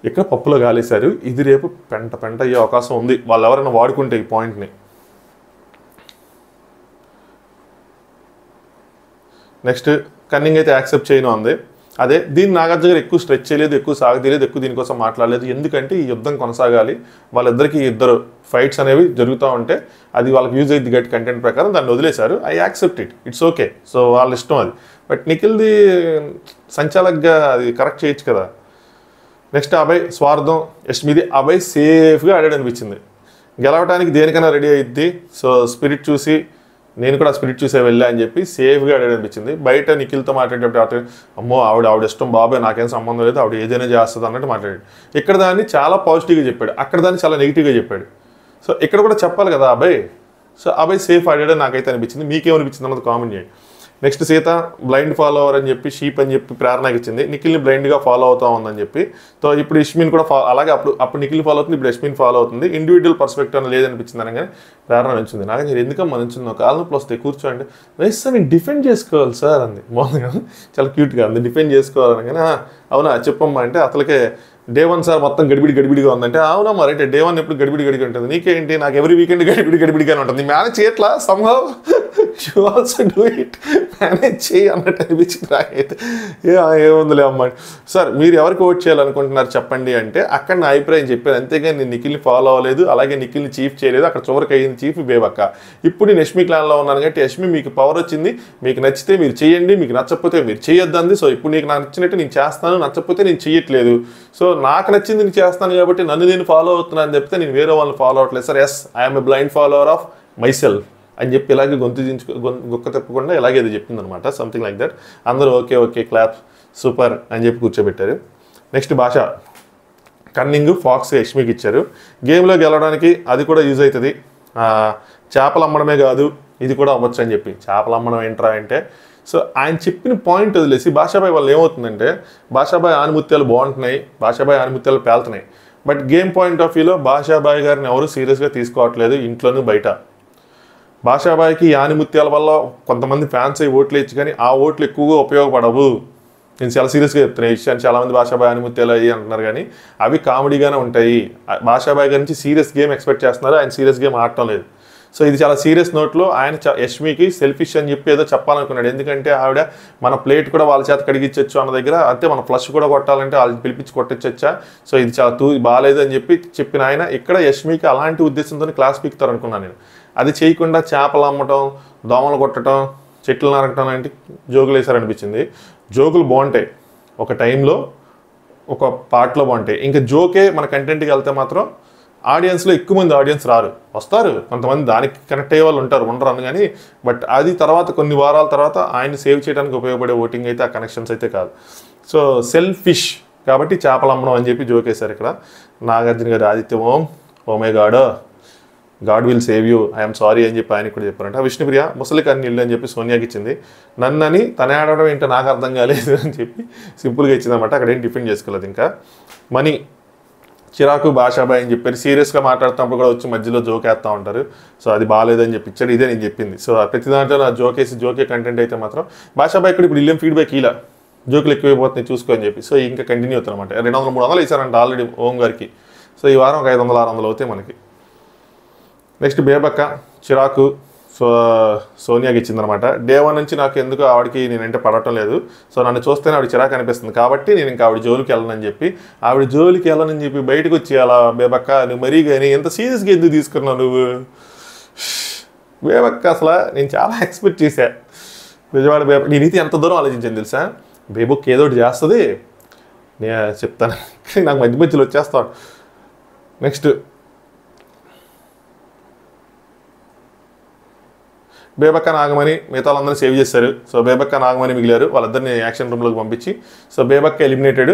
ఇక్కడ పప్పులో గాలేశారు. ఇది రేపు పెంట అయ్యే అవకాశం ఉంది వాళ్ళు ఎవరైనా వాడుకుంటే ఈ పాయింట్ని. నెక్స్ట్ కన్నింగ్ అయితే యాక్సెప్ట్ చేయను ఉంది. అదే దీన్ని నాగార్జున గారు ఎక్కువ స్ట్రెచ్ చేయలేదు, ఎక్కువ సాగతీయలేదు, ఎక్కువ దీనికోసం మాట్లాడలేదు. ఎందుకంటే ఈ యుద్ధం కొనసాగాలి, వాళ్ళిద్దరికి ఇద్దరు ఫైట్స్ అనేవి జరుగుతూ ఉంటే అది వాళ్ళకి యూజ్ అయ్యింది గట్టి కంటెంట్ ప్రకారం దాన్ని వదిలేశారు. I accept it's okay. So వాళ్ళ ఇష్టం అది. బట్ నిఖిల్ది సంచాలక్గా అది కరెక్ట్ చేయొచ్చు కదా. నెక్స్ట్ అభయ్ స్వార్థం యష్మిది. అభయ్ సేఫ్గా ఆడాడు అనిపించింది. గెలవడానికి దేనికైనా రెడీ అయ్యిద్ది. సో స్పిరిట్ చూసి నేను కూడా స్పిరిట్ చూసే వెళ్ళా అని చెప్పి సేఫ్గా ఆడాడు అనిపించింది. బయట నిఖిల్తో మాట్లాడేటప్పుడు అమ్మో ఆవిడ ఇష్టం బాబాయ్ నాకేం సంబంధం లేదు, ఆవిడ ఏదైనా చేస్తుంది అన్నట్టు మాట్లాడాడు. ఇక్కడ దాన్ని చాలా పాజిటివ్గా చెప్పాడు, అక్కడ దాన్ని చాలా నెగిటివ్గా చెప్పాడు. సో ఇక్కడ కూడా చెప్పాలి కదా అభయ్. సో అభయ్ సేఫ్ ఆడాడని నాకైతే అనిపించింది. మీకేమనిపించింది అన్నది కామెంట్ చేయండి. నెక్స్ట్ సీత బ్లైండ్ ఫాలోవర్ అని చెప్పి షీప్ అని చెప్పి ప్రేరణకి ఇచ్చింది. నిఖిల్ని బ్లైండ్గా ఫాలో అవుతా ఉందని చెప్పి. సో ఇప్పుడు యష్మిన్ కూడా అలాగే అప్పుడు నిఖిల్ ఫాలో అవుతుంది, ఇప్పుడు యష్మిన్ ఫాలో అవుతుంది. ఇండివిజువల్ పర్స్పెక్టివ్ అని లేదనిపించింది అనగానే ప్రేరణ నుంచింది. నాకు నేను ఎందుకమ్మా నుంచింది, కాళ్ళ నొప్పులు వస్తాయి కూర్చోండి. వైస్ సార్ నేను డిఫెండ్ చేసుకోవాలి సార్ అంది. బాగుంది, చాలా క్యూట్గా ఉంది. డిఫెండ్ చేసుకోవాలనగానే అవునా చెప్పమ్మా అంటే అసలుకే డే 1 సార్ మొత్తం గడిబిడిగా ఉందంటే అవునమ్మా రైట్ డే 1 ఎప్పుడు గడిబిడి ఉంటుంది, నీకేంటి నాకు ఎవరి వీకెండ్ గడిబిడిగానే ఉంటుంది, మేనేజ్ చేయట్లా somehow you also do it, manage చేయి అన్నట్టు అనిపించింది నాకైతే. ఏముందిలే అమ్మ సార్ మీరు ఎవరికి ఓట్ చేయాలనుకుంటున్నారు చెప్పండి అంటే అక్కడ నా అభిప్రాయం చెప్పాను, అంతేగాని నేను నిఖిల్ని ఫాలో అవ్వలేదు, అలాగే నిఖిల్ని చీఫ్ చేయలేదు. అక్కడ చివరికి అయ్యింది చీఫ్ బేబక్క. ఇప్పుడు నేను యష్మి క్లాన్లో ఉన్నాను కాబట్టి యష్మి మీకు పవర్ వచ్చింది, మీకు నచ్చితే మీరు చేయండి, మీకు నచ్చకపోతే మీరు చేయొద్దంది. సో ఇప్పుడు నీకు నాకు నచ్చినట్టు నేను చేస్తాను, నచ్చకపోతే నేను చేయట్లేదు. సో నాకు నచ్చింది నేను చేస్తాను కాబట్టి నన్ను నేను ఫాలో అవుతున్నాను చెప్తే నేను వేరే వాళ్ళని ఫాలో అవ్వట్లేదు sir. Yes I'm a blind follower of myself అని చెప్పి ఇలాగే గుక్క తిప్పకుండా ఇలాగే అది చెప్పింది అనమాట. Something like that. అందరూ ఓకే క్లాప్ సూపర్ అని చెప్పి కూర్చోబెట్టారు. నెక్స్ట్ భాష కన్నింగ్ ఫాక్స్ యష్మికి ఇచ్చారు. గేమ్లో గెలవడానికి అది కూడా యూజ్ అవుతుంది. చేపలు అమ్మడమే కాదు ఇది కూడా అవ్వచ్చు అని చెప్పి. చేపలు అమ్మడం ఏంట్రా అంటే సో ఆయన చెప్పిన పాయింట్ వదిలేసి భాషాబాయ్ వాళ్ళు ఏమవుతుందంటే భాషాబాయ్ ఆనుమత్యాలు బాగుంటున్నాయి, భాషాబాయ్ ఆనుమత్యాలు పేలుతున్నాయి. బట్ గేమ్ పాయింట్ ఆఫ్ వ్యూలో భాషాబాయ్ గారిని ఎవరు సీరియస్గా తీసుకోవట్లేదు ఇంట్లోనూ బయట. భాషాబాయ్కి ఈ ఆనిముత్యాల వల్ల కొంతమంది ఫ్యాన్స్ అయ్యి ఓట్లు ఇచ్చి కానీ ఆ ఓట్లు ఎక్కువగా ఉపయోగపడవు. నేను చాలా సీరియస్గా చెప్తున్నాను ఈ విషయాన్ని. చాలామంది భాషాబాయ్ ఆనిముత్యాలు అయ్యి అంటున్నారు కానీ అవి కామెడీగానే ఉంటాయి. భాషాబాయ్ గారి నుంచి సీరియస్ గేమ్ ఎక్స్పెక్ట్ చేస్తున్నారు, ఆయన సీరియస్ గేమ్ ఆడటం లేదు. సో ఇది చాలా సీరియస్ నోట్లో ఆయన యష్మికి సెల్ఫిష్ అని చెప్పి ఏదో చెప్పాలనుకున్నాడు. ఎందుకంటే ఆవిడ మన ప్లేట్ కూడా వాళ్ళ చేత కడిగించవచ్చు అన్న దగ్గర అంతే, మన ఫ్లష్ కూడా కొట్టాలంటే వాళ్ళని పిలిపించి కొట్టచ్చా. సో ఇది చాలా బాగాలేదు అని చెప్పిన ఆయన ఇక్కడ యష్మికి అలాంటి ఉద్దేశంతో క్లాస్ పీకుతారు అనుకున్నాను నేను. అది చేయకుండా చేపలు అమ్మటం, దోమలు కొట్టడం, చెట్లు నరకటం లాంటి జోకులు వేసారనిపించింది. జోకులు బాగుంటాయి ఒక టైంలో, ఒక పార్ట్లో బాగుంటాయి. ఇంకా జోకే మన కంటెంట్కి వెళ్తే మాత్రం ఆడియన్స్లో ఎక్కువ మంది ఆడియన్స్ రారు, వస్తారు కొంతమంది దానికి కనెక్ట్ అయ్యే వాళ్ళు ఉంటారు, ఉండరు అని. కానీ బట్ అది తర్వాత కొన్ని వారాల తర్వాత ఆయన సేవ్ చేయడానికి ఉపయోగపడే ఓటింగ్ అయితే ఆ కనెక్షన్స్ అయితే కాదు. సో సెల్ఫిష్ కాబట్టి చేపలు అమ్మడం అని చెప్పి జోకేశారు ఇక్కడ. Nagarjuna garu Aditya oh my god will save you I'm sorry అని చెప్పి ఆయనకి కూడా చెప్పారంట. విష్ణుప్రియ ముసలి కన్నీళ్ళు అని చెప్పి సోనియాకి ఇచ్చింది. నన్నని తనే ఆడడం ఏంటో నాకు అర్థం కాలేదు అని చెప్పి సింపుల్గా ఇచ్చిందన్నమాట. అక్కడ ఏం డిఫెండ్ చేసుకోలేదు. ఇంకా మనీ చిరాకు భాషాబాయ్ అని చెప్పారు. సీరియస్గా మాట్లాడుతున్నప్పుడు కూడా వచ్చి మధ్యలో జోక్ వేస్తూ ఉంటారు. సో అది బాగాలేదని చెప్పి ఇచ్చాడు. ఇదే నేను చెప్పింది. సో ప్రతి దాంట్లో నా జోకే కంటెంట్ అయితే మాత్రం భాషాబాయ్ ఇక్కడ ఇప్పుడు ఇల్లేం ఫీడ్బ్యాక్ ఇలా జోకులు ఎక్కువైపోతున్నాయి చూసుకో అని చెప్పి. సో ఇంకా కంటిన్యూ అవుతుంది అనమాట. 200-300 వేసారంట ఆల్రెడీ ఓం గారికి. సో ఈ వారం ఒక 500-600 అవుతాయి మనకి. నెక్స్ట్ బేబక్క చిరాకు సోనియాకి ఇచ్చిందనమాట. డే 1 నుంచి నాకు ఎందుకు ఆవిడకి నేనంటే పడటం లేదు. సో నన్ను చూస్తేనే ఆవిడ చిరాకు అనిపిస్తుంది కాబట్టి నేను ఇంకా ఆవిడ జోలికి వెళ్ళనని చెప్పి బయటకు వచ్చి అలా బేబక్క నువ్వు మరీ కానీ ఎంత సీరియస్గా ఎందుకు తీసుకున్నావు నువ్వు బేబక్క? అసలు నేను చాలా ఎక్స్పెక్ట్ చేశా విజయవాడ బేబక్క. నేనైతే ఎంత దూరం ఆలోచించాను తెలుసా, బేబక్ ఏదో ఒకటి చేస్తుంది నేను చెప్తాను, నాకు మధ్యలో వచ్చేస్తాను. నెక్స్ట్ బేబక్క నాగమణి మిగతా వాళ్ళందరినీ సేవ్ చేశారు. సో బేబక్క నాగమణి మిగిలారు, వాళ్ళిద్దరిని యాక్షన్ రూమ్లోకి పంపించి. So Bebakka eliminated.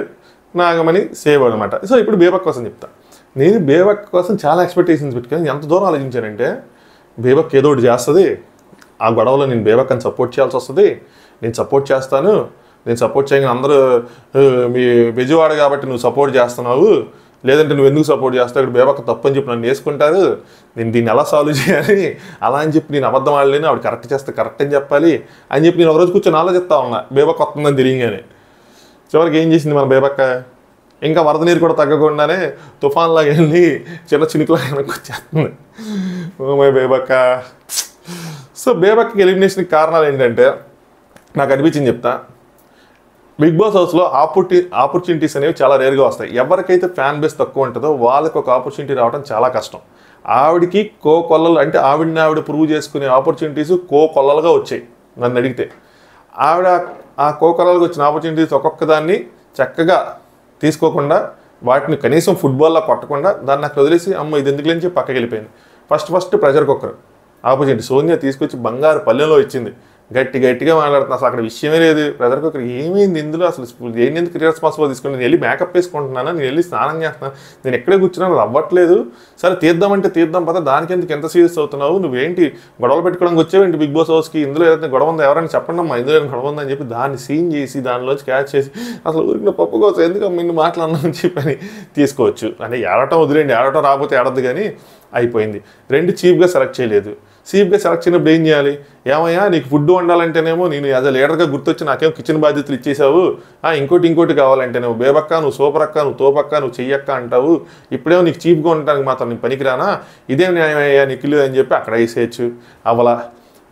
Nagamani save అనమాట. సో ఇప్పుడు బేబక్ కోసం చెప్తా. నేను బేబక్ కోసం చాలా ఎక్స్పెక్టేషన్స్ పెట్టుకొని ఎంత దూరం ఆలోచించానంటే, బేబక్ ఏదో ఒకటి చేస్తుంది, ఆ గొడవలో నేను బేబక్కని సపోర్ట్ చేయాల్సి వస్తుంది, నేను సపోర్ట్ చేస్తాను, నేను సపోర్ట్ చేయగానే అందరూ మీ బెజవాడ కాబట్టి నువ్వు సపోర్ట్ చేస్తున్నావు, లేదంటే నువ్వు ఎందుకు సపోర్ట్ చేస్తావు, ఇక్కడ బేబక్క తప్పు అని చెప్పి నన్ను వేసుకుంటారు, నేను దీన్ని ఎలా సాల్వ్ చేయాలి అలా అని చెప్పి నేను అబద్ధం ఆడలేను, ఆవిడ కరెక్ట్ చేస్తే కరెక్ట్ అని చెప్పాలి అని చెప్పి నేను ఒకరోజు కూర్చొని ఆలోచిస్తా ఉన్నా బేబక్క వస్తుందని తెలియగానే. చివరికి ఏం చేసింది మన బేబక్క, ఇంకా వరద నీరు కూడా తగ్గకుండానే తుఫాన్లాగా వెళ్ళి చిన్న చినుకులాగా వెనక్కి వచ్చేస్తుంది. Oh my బేబక్క. సో బేబక్కకి ఎలిమినేషన్కి కారణాలు ఏంటంటే నాకు అనిపించింది చెప్తా. బిగ్ బాస్ హౌస్లో ఆపర్చునిటీస్ అనేవి చాలా రేర్గా వస్తాయి. ఎవరికైతే ఫ్యాన్ బేస్ తక్కువ ఉంటుందో వాళ్ళకి ఒక ఆపర్చునిటీ రావడం చాలా కష్టం. ఆవిడికి కోకొల్లలు అంటే ఆవిడ ప్రూవ్ చేసుకునే ఆపర్చునిటీస్ కోకొల్లలుగా వచ్చాయి నన్ను అడిగితే. ఆవిడ ఆ కోకొల్లలుగా వచ్చిన ఆపర్చునిటీస్ ఒక్కొక్కదాన్ని చక్కగా తీసుకోకుండా, వాటిని కనీసం ఫుట్బాల్లో కొట్టకుండా దాన్ని నాకు వదిలేసి అమ్మ ఇది ఎందుకు లేని పక్కకి వెళ్ళిపోయింది. First pressure cooker opportunity Sonia తీసుకొచ్చి బంగారు పల్లెలో ఇచ్చింది. గట్టిగా మాట్లాడుతున్నా, అసలు అక్కడ విషయమే లేదు. బ్రదర్ కుక్కర్ ఏమైంది ఇందులో, అసలు ఏంటి ఎందుకు రెస్పాన్సిబుల్ తీసుకుని నేను వెళ్ళి మేకప్ వేసుకుంటున్నాను, నేను వెళ్ళి స్నానం చేస్తున్నాను, నేను ఎక్కడే కూర్చున్నాను అవ్వట్లేదు, సరే తీద్దామంటే తీద్దాం పద, దానికి ఎందుకు ఎంత సీరియస్ అవుతున్నావు, నువ్వేంటి గొడవలు పెట్టుకోవడానికి వచ్చావేంటి బిగ్ బాస్ హౌస్కి, ఇందులో ఏదైతే గొడవ ఉందో ఎవరైనా చెప్పండి అమ్మా, ఇందులో గొడవ ఉందని చెప్పి దాన్ని సీన్ చేసి దానిలోంచి క్యాచ్ చేసి అసలు ఊరికి పప్పు కోసం ఎందుకు నిన్ను మాట్లాడినామని చెప్పని తీసుకోవచ్చు. అంటే ఏడటం వదిలేండి, ఏడటం రాకపోతే ఏడద్దు, కానీ అయిపోయింది. 2 చీఫ్గా సెలెక్ట్ చేయలేదు. చీఫ్గా సెలెక్ట్ చేయనప్పుడు ఏం చేయాలి, ఏమయ్యా నీకు ఫుడ్ వండాలంటేనేమో నేను యాజ్ అ లీడర్గా గుర్తొచ్చి నాకేమో కిచెన్ బాధ్యతలు ఇచ్చేసావు, ఇంకోటి కావాలంటేనేమో బేబక్క, నువ్వు సూపర్ అక్క, నువ్వు తోపక్క, నువ్వు చెయ్యక్క అంటావు, ఇప్పుడేమో నీకు చీఫ్గా ఉండడానికి మాత్రం నేను పనికిరానా, ఇదేం న్యాయమయ్యా నిఖిల్ అని చెప్పి అక్కడ వేసేయచ్చు. అవలా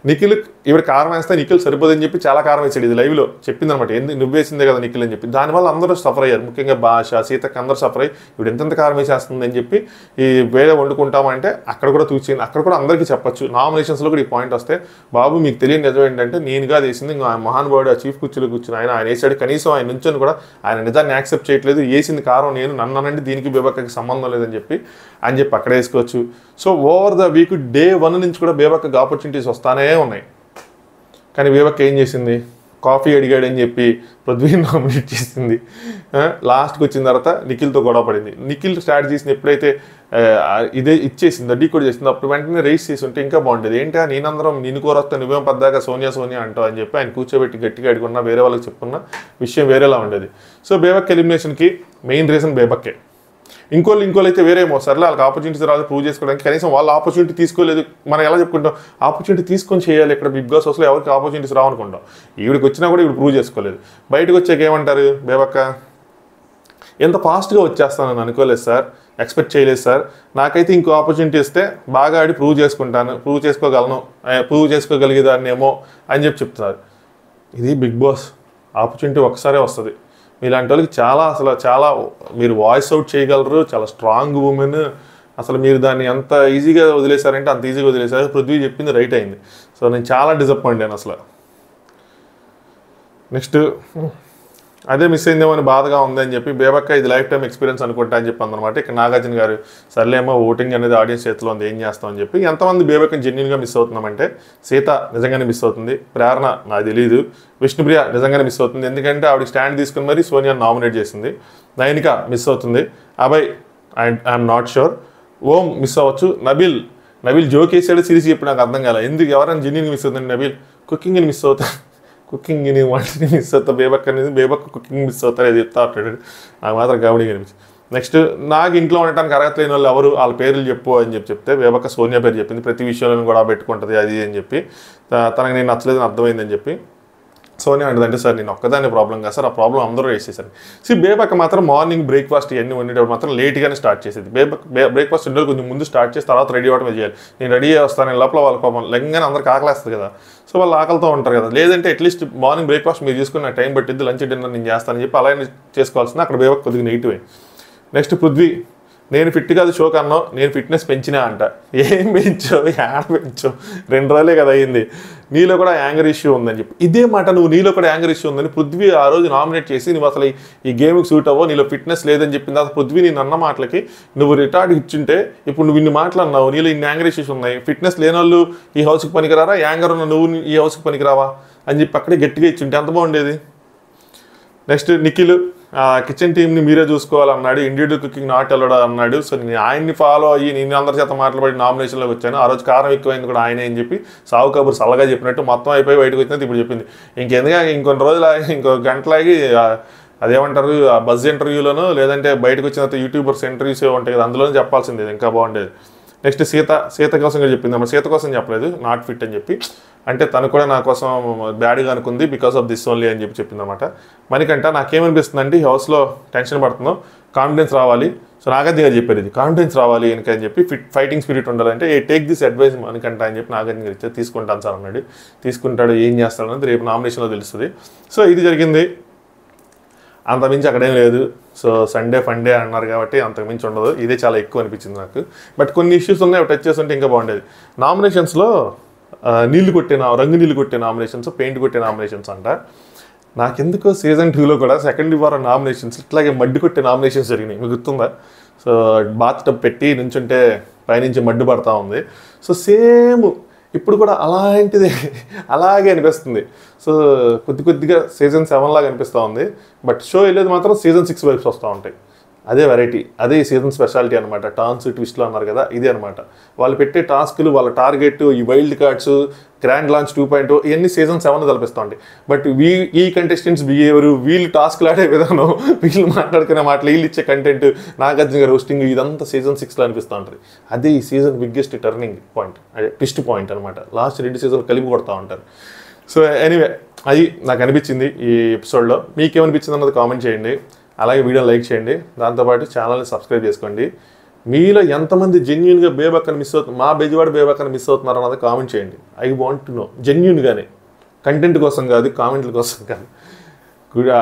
నిఖిల్ ఇవిడ కారం వేస్తే నిఖిల్ సరిపోదని చెప్పి చాలా కారం వేసాడు. ఇది లైవ్లో చెప్పింది అనమాట, ఎందుకు నువ్వు వేసిందే కదా నిఖిల్ అని చెప్పి. దానివల్ల అందరూ సఫర్ అయ్యారు, ముఖ్యంగా భాష సీతకి అందరూ సఫర్ అయ్యి ఇవి ఎంతెంత కారం వేసేస్తుంది అని చెప్పి ఈ వేరే వండుకుంటామంటే అక్కడ కూడా చూసింది. అక్కడ కూడా అందరికీ చెప్పచ్చు, నామినేషన్స్లో కూడా ఈ పాయింట్ వస్తే, బాబు మీకు తెలియని నిజం ఏంటంటే నేనుగా వేసింది, ఇంకా మహానుభావుడు ఆ చీఫ్ కుర్చీలో కూర్చుని ఆయన వేసాడు, కనీసం ఆయన నుంచొని కూడా ఆయన నిజాన్ని యాక్సెప్ట్ చేయట్లేదు, వేసింది కారం నేను, నన్ను అనండి దీనికి బేబక్కకి సంబంధం లేదని చెప్పి అక్కడ వేసుకోవచ్చు. So over the week day 1 నుంచి కూడా బేబక్కకి ఆపర్చునిటీస్ వస్తానే ఉన్నాయి. కానీ బేబక్క ఏం చేసింది, కాఫీ అడిగాడని చెప్పి పృథ్వీని నామినేట్ చేసింది. లాస్ట్కి వచ్చిన తర్వాత నిఖిల్తో గొడవ పడింది. నిఖిల్ స్టార్ట్ చేసింది ఎప్పుడైతే ఇదే ఇచ్చేసింది డీ కూడా చేసింది, అప్పుడు వెంటనే రేస్ చేసి ఉంటే ఇంకా బాగుంటుంది. ఏంటా నేనందరం నిన్ను కోరొస్తా నువ్వేం పద్దాక సోనియా అంటావు అని చెప్పి ఆయన కూర్చోబెట్టి గట్టిగా అడుగున్నా, వేరే వాళ్ళకి చెప్పుకున్న విషయం వేరేలా ఉండేది. సో బేబక్క ఎలిమినేషన్కి మెయిన్ రీజన్ బేబక్కే. ఇంకోళ్ళు అయితే వేరేమో సర్లే వాళ్ళకి ఆపర్చునిటీస్ రాదు ప్రూవ్ చేసుకోవడానికి, కనీసం వాళ్ళు ఆపర్చునిటీ తీసుకోలేదు. మనం ఎలా చెప్పుకుంటాం, ఆపర్చునిటీ తీసుకొని చేయాలి. ఇక్కడ బిగ్ బాస్ హౌస్లో ఎవరికి ఆపర్చునిటీస్ రావనుకుంటాం, ఈవిడికి వచ్చినా కూడా ఈవిడ ప్రూవ్ చేసుకోలేదు. బయటకు వచ్చాక ఏమంటారు, బేబక్క ఎంత ఫాస్ట్గా వచ్చేస్తానని అనుకోలేదు సార్, ఎక్స్పెక్ట్ చేయలేదు సార్, నాకైతే ఇంకో ఆపర్చునిటీ ఇస్తే బాగా ఆడి ప్రూవ్ చేసుకోగలిగేదాన్నేమో అని చెప్తున్నారు. ఇది బిగ్ బాస్, ఆపర్చునిటీ ఒకసారే వస్తుంది. మీలాంటి వాళ్ళకి చాలా మీరు వాయిస్ అవుట్ చేయగలరు, చాలా స్ట్రాంగ్ ఉమెన్, అసలు మీరు దాన్ని ఎంత ఈజీగా వదిలేశారంటే అంత ఈజీగా వదిలేశారు. పృథ్వీ చెప్పింది రైట్ అయింది. సో నేను చాలా డిసప్పాయింట్ అయ్యాను అసలు. నెక్స్ట్ అదే మిస్ అయిందేమో అని బాధగా ఉందని చెప్పి బేబక్క ఇది లైఫ్ టైం ఎక్స్పీరియన్స్ అనుకుంటా అని చెప్పి అందనమాట. ఇక్కడ నాగార్జున గారు సర్లేమో ఓటింగ్ అనేది ఆడియన్స్ చేతిలో ఉంది, ఏం చేస్తామని చెప్పి. ఎంతమంది బేబక్కని జెన్యున్గా మిస్ అవుతున్నామంటే, సీత నిజంగానే మిస్ అవుతుంది, ప్రేరణ నాకు తెలియదు, విష్ణుప్రియ నిజంగానే మిస్ అవుతుంది, ఎందుకంటే ఆవిడ స్టాండ్ తీసుకుని మరి సోనియా నామినేట్ చేసింది. నయనిక మిస్ అవుతుంది, Abhay I'm not sure, Om miss అవ్వచ్చు, నబీల్ జోక్ వేసాడు సిరీస్ చెప్పి నాకు అర్థం కాలేదు, ఎందుకు ఎవరైనా జెన్యున్గా మిస్ అవుతుంది. నబీల్ కుకింగ్ని మిస్ అవుతా, కుకింగ్ని వంటని మిస్ అవుతా, బేబక్క కుకింగ్ మిస్ అవుతారు అది చెప్తా ఉంటాడు, నాకు మాత్రం కామెడీ కనిపించింది. నెక్స్ట్ నాకు ఇంట్లో ఉండటానికి అర్హత లేని వాళ్ళు ఎవరు, వాళ్ళ పేర్లు చెప్పు అని చెప్తే బేబక్క సోనియా పేరు చెప్పింది, ప్రతి విషయంలో కూడా పెట్టుకుంటుంది అది అని చెప్పి, తనకు నేను నచ్చలేదని అర్థమైందని చెప్పి సోనియా అంటే సార్ నేను ఒక్కదాన్ని ప్రాబ్లం కాదు సార్, ఆ ప్రాబ్లం అందరూ వేసేసారు. బేబక్క మాత్రం మార్నింగ్ బ్రేక్ఫాస్ట్ ఇవన్నీ వండేటప్పుడు మాత్రం లేట్గానే స్టార్ట్ చేసేది. బ్రేక్ఫాస్ట్ ఉండేది కొంచెం ముందు స్టార్ట్ చేసి తర్వాత రెడీ అవ్వడం చేయాలి. నేను రెడీ వస్తాను లోపల వాళ్ళ పాపం లెంగానే అందరికి ఆకలేస్తుంది కదా, సో వాళ్ళు ఆకలితో ఉంటారు కదా, లేదంటే అట్లీస్ట్ మార్నింగ్ బ్రేక్ఫాస్ట్ మీరు చేసుకుని నాకు టైం పట్టిద్ది, లంచ్ డిన్నర్ నేను చేస్తానని చెప్పి అలాగే చేసుకోవాల్సింది. అక్కడ బేబక్క కొద్దిగా నెగిటివ్. నెక్స్ట్ పృథ్వీ, నేను ఫిట్ కాదు షోక్ అన్నావు, నేను ఫిట్నెస్ పెంచినా అంట. ఏం పెంచావు, ఏడ పెంచావు, 2 రోజులే కదా అయింది, నీలో కూడా యాంగర్ ఇష్యూ ఉందని చెప్పి. ఇదే మాట నువ్వు నీలో కూడా యాంగర్ ఇష్యూ ఉందని పృథ్వీ ఆ రోజు నామినేట్ చేసి నువ్వు అసలు ఈ గేమ్కి సూట్ అవ్వో, నీలో ఫిట్నెస్ లేదని చెప్పింది. అసలు పృథ్వీ నేను అన్న మాటలకి నువ్వు రిటార్డ్ ఇచ్చుంటే ఇప్పుడు నువ్వు ఇన్ని మాటలు అన్నావు, నీలో ఇన్ని యాంగర్ ఇష్యూస్ ఉన్నాయి, ఫిట్నెస్ లేని వాళ్ళు ఈ హౌస్కి పనికిరారా, యాంగర్ ఉన్న నువ్వు ఈ హౌస్కి పనికిరావా అని చెప్పి అక్కడే గట్టిగా ఇచ్చుంటే ఎంత బాగుండేది. నెక్స్ట్ నిఖిల్ కిచెన్ టీమ్ని మీరే చూసుకోవాలన్నాడు, ఇండివిజువల్ కుకింగ్ నాట్ అలౌడ్ అన్నాడు. సో నేను ఆయన్ని ఫాలో అయ్యి నేను అందరి చేత మాట్లాడి నామినేషన్లోకి వచ్చాను. ఆ రోజు కారం ఎక్కువైంది కూడా ఆయనే అని చెప్పి సావు కబుర్ సల్లగా చెప్పినట్టు మొత్తం అయిపోయి బయటకు వచ్చినట్టు ఇప్పుడు చెప్పింది. ఇంకెందుకు ఇంకొన్ని రోజులు ఇంకో గంటలాగి అదేమంటారు ఆ బజ్ ఇంటర్వ్యూలోనూ లేదంటే బయటకు వచ్చిన యూట్యూబర్స్ ఇంటర్వ్యూస్ ఉంటాయి కదా, అందులోనే చెప్పాల్సింది ఇంకా బాగుండేది. నెక్స్ట్ సీత కోసం కూడా చెప్పింది అమ్మ, సీత కోసం చెప్పలేదు, నాట్ ఫిట్ అని చెప్పి. అంటే తను కూడా నా కోసం బ్యాడ్గా అనుకుంది బికాస్ ఆఫ్ దిస్ ఓన్లీ అని చెప్పి చెప్పింది అనమాట. మనకంట నాకేమనిపిస్తుంది అంటే ఈ హౌస్లో టెన్షన్ పడుతుందో కాన్ఫిడెన్స్ రావాలి. సో నాగార్జున గారు చెప్పారు ఇది కాన్ఫిడెన్స్ రావాలి వెనక అని చెప్పి, ఫైటింగ్ స్పిరిట్ ఉండాలంటే టేక్ దిస్ అడ్వైస్ మనకంట అని చెప్పి నాగార్జున గారు ఇచ్చే తీసుకుంటాను సార్ అన్నాడు. తీసుకుంటాడు, ఏం చేస్తాడు అనేది రేపు నామినేషన్లో తెలుస్తుంది. సో ఇది జరిగింది, అంతమించి అక్కడేం లేదు. సో సండే ఫండే అన్నారు కాబట్టి అంతకుమించి ఉండదు. ఇదే చాలా ఎక్కువ అనిపించింది నాకు. బట్ కొన్ని ఇష్యూస్ ఉన్నాయి, టచ్ చేస్తుంటే ఇంకా బాగుండేది. నామినేషన్స్లో రంగు నీళ్ళు కొట్టే నామినేషన్స్, పెయింట్ కొట్టే నామినేషన్స్ అంట. నాకెందుకో సీజన్ 2లో కూడా సెకండ్ వారం నామినేషన్స్ ఇట్లాగే మడ్డు కొట్టే నామినేషన్స్ జరిగినాయి. మీకు గుర్తుందా? సో బాత్ టబ్ పెట్టి నుంచుంటే పైనుంచి మడ్డు పడతా ఉంది. సో సేమ్ ఇప్పుడు కూడా అలాగే అనిపిస్తుంది. సో కొద్దిగా సీజన్ 7 లాగా అనిపిస్తూ ఉంది. బట్ షో వెళ్ళేది మాత్రం సీజన్ 6 వైబ్స్ వస్తూ ఉంటాయి. అదే వెరైటీ, అదే ఈ సీజన్ స్పెషాలిటీ అనమాట. టాన్స్ ట్విస్ట్లు అన్నారు కదా, ఇదే అనమాట. వాళ్ళు పెట్టే టాస్కులు, వాళ్ళ టార్గెట్, ఈ వైల్డ్ కార్డ్స్, గ్రాండ్ లాంచ్ 2.0 ఇవన్నీ సీజన్ 7 కల్పిస్తూ ఉంటాయి. బట్ ఈ కంటెస్టెంట్స్ బిహేవియర్, వీళ్ళు టాస్క్లు ఆడే విధానం, వీళ్ళు మాట్లాడుకునే మాటలు, వీళ్ళు ఇచ్చే కంటెంట్, నాగార్జున గారు హోస్టింగ్, ఇదంతా సీజన్ 6లో అనిపిస్తూ ఉంటుంది. అదే ఈ సీజన్ బిగ్గెస్ట్ టర్నింగ్ పాయింట్, అదే ట్విస్ట్ పాయింట్ అనమాట. లాస్ట్ 2 సీజన్లు కలిపి కొడతా ఉంటారు. సో ఎనీవే అది నాకు అనిపించింది ఈ ఎపిసోడ్లో. మీకేమనిపించింది అన్నది కామెంట్ చేయండి. అలాగే వీడియోని లైక్ చేయండి. దాంతోపాటు ఛానల్ని సబ్స్క్రైబ్ చేసుకోండి. మీలో ఎంతమంది జెన్యున్గా బేబక్కని మిస్ అవుతుంది, మా బెజవాడ బేబక్కని మిస్ అవుతున్నారు అన్నది కామెంట్ చేయండి. ఐ వాంట్ టు నో, జెన్యున్గానే, కంటెంట్ కోసం కాదు, కామెంట్ల కోసం కాదు. కూడా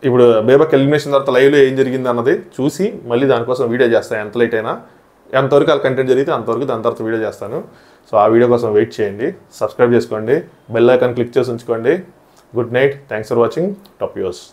ఇప్పుడు బేబక్ ఎలిమినేషన్ తర్వాత లైవ్లో ఏం జరిగింది అన్నది చూసి మళ్ళీ దానికోసం వీడియో చేస్తాను. ఎంత లేట్ అయినా, ఎంతవరకు ఆ కంటెంట్ జరిగితే అంతవరకు దాని తర్వాత వీడియో చేస్తాను. సో ఆ వీడియో కోసం వెయిట్ చేయండి. సబ్స్క్రైబ్ చేసుకోండి, బెల్ ఐకాన్ క్లిక్ చేసి ఉంచుకోండి. Good night, thanks for watching. Top use.